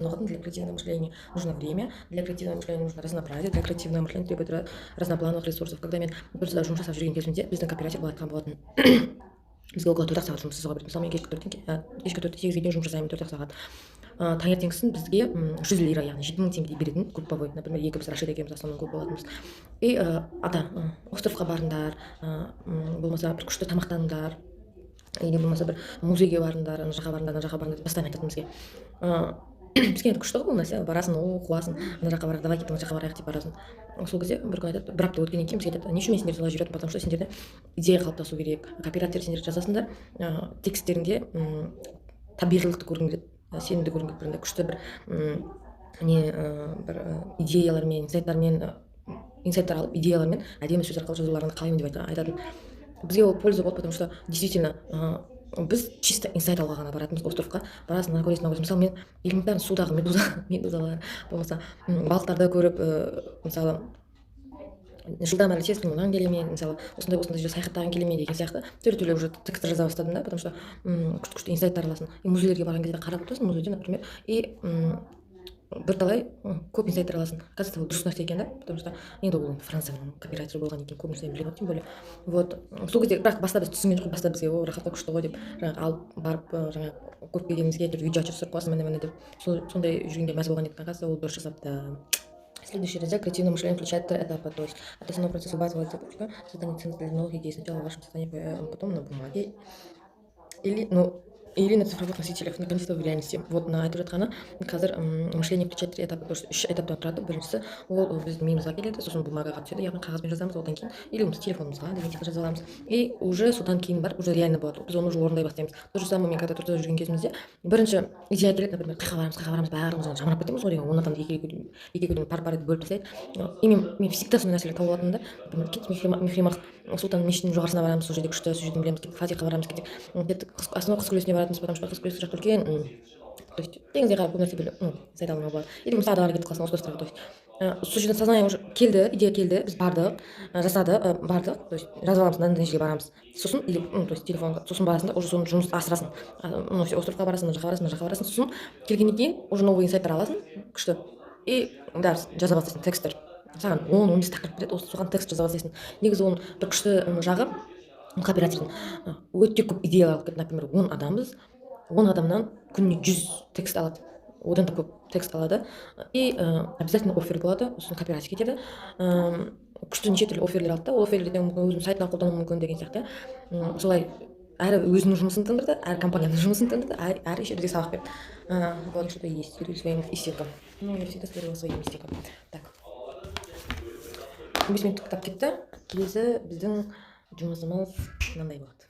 Для креативного мышления нужно время, для креативного мышления нужно разнообразие, для креативного мышления требует разноплановых ресурсов. Когда мен просто жұмыс жасап жүрген кезімде біздің кооператив болатын болатын. Бізге около 4 сағат жұмыс жасауға береді. Мысалы, мен кешкі 4-тен 8-ге дейін жұмыс жасаймын, 4 сағат. Таңертеңгісін бізге 100 лира, яғни 7000 теңгедей беретін групповой. Например, біз Рашид екеуміз основной көп болатынбыз. И островқа барыңдар, болмаса бір күшті тамақтаныңдар, или болмаса бір музейге барыңдар, ана жаққа барыңдар, ана жаққа барыңдар деп постоянно айтатын бізге. Бізге енді күшті ғой бұл нәрсе, барасың, қуасың, ана жаққа барайық, давай кетің, ана жаққа барайық деп барасың. Сол кезде бір күн айтады, бір апта өткеннен кейін бізге айтады, не үшін мен сендер солай жүретін, потому что сендерде идея қалыптасу керек. Кооператив сендер жазасыңдар, тексттеріңде табиғилықты көргің келеді, сенімді көргің келеді, күшті бір бір идеялармен, инсайттар алып, идеялармен әдемі сөз арқылы жазуларыңды қалаймын деп айтатын. Бізге ол польза болды, потому что действительно біз чисто инсайт алуға ғана баратынбыз островқа. Барасың, ана көресің, мысалы мен элементарно судағы медузалар болмаса балықтарды көріп, мысалы жылдам әлі тез қимылдағым келе ме, мысалы осындай жерде саяхаттағым келе ме деген сияқты түрлі уже текстер жаза бастадым да, потому что күшті инсайттар аласың. Музейлерге барған кезде қарап отырасың, музейде, например, и бірталай көп инсайттар аласың. Кажется, ол дұрыс нәрсе екен да, потому что енді ол Францияның кооперативі болғаннан кейін көп нәрсені білемін, тем более. Вот сол кезде бірақ баста біз түсінген жоқпыз, баста бізге рахат күшті ғой деп жаңағы алып барып жаңағы көріп келгенімізге видео açып түсіріп қоясың, міне деп сондай жүргенде мәз болған едік. Оказывается, ол дұрыс жасапты. Следующий раздел креативное мышление включает 3 этапа, то есть от основного процесса базовая цепочка, создание ценностей для новых идей сначала в вашем сознании, потом на бумаге или на цифровых носителях, наконец-то в реальности. Вот на айтып жатқаны қазір мышление включает 3 этапа, то есть 3 этаптан тұрады. Біріншісі ол біздің миымызға келеді, сосын бумагаға түседі, яғни қағазбен жазамыз, одан кейін или телефонымызға деген сияқты жаза аламыз. И уже содан кейін барып уже реально болады, біз оны уже орындай бастаймыз. То же самое мен когда тұрда жүрген кезімізде бірінші идея келеді, например, қайқа барамыз, барлығымыз жамырап кетеміз ғой, он адамды екеуге пар етіп бөліп тастайды. И мен всегда сондай нәрселер тауып алатынмын да. Например, кеттік Мехримах Сұлтан мешітінің жоғарысына барамыз, сол жерде күшті, сол жерден білеміз, кеттік Фатиқа барамыз, кеттік основа қыз күресіне баратынбыз, потому что қыз күресі жақта үлкен, то есть теңізге қарап көп нәрсе сайта алуға болады. Или Сағдағарға кетіп қалсың, осы достарға, то есть сол жерден сознание уже келді, идея келді, біз бардық, жасадық, бардық, то есть жазып аламыз, мынандай жерге барамыз, сосын или то есть телефонға, сосын барасың да, уже соны жұмысты асырасың, островқа барасың, мына жаққа барасың, сосын келгеннен кейін уже новый инсайттар аласың, күшті, и дәріс жаза бастайсың, тексттер. Саған 10-15 тақырып береді, соған текст жаза бастайсың. Негізі оның бір күшті жағы кооперативдің өте көп идеялар алып келеді. Например, 10 адамбыз, 10 адамнан күніне 100 текст алады, одан да көп текст алады, и обязательно оффер болады, сосын кооператив кетеді, күшті неше түрлі офферлер алады да, ол офферлерден өзінің сайтынан қолдану мүмкін деген сияқты. Солай әрі өзінің жұмысын тындырды, әрі компанияның жұмысын тындырды, әрі еще бізге сабақ берді. Вот что-то есть, следуй своим истинкам. Ну, я всегда следовала своим истинкам. Так. 15 минуттық кітап кетті. Келесі біздің жұмысымыз мынандай болады.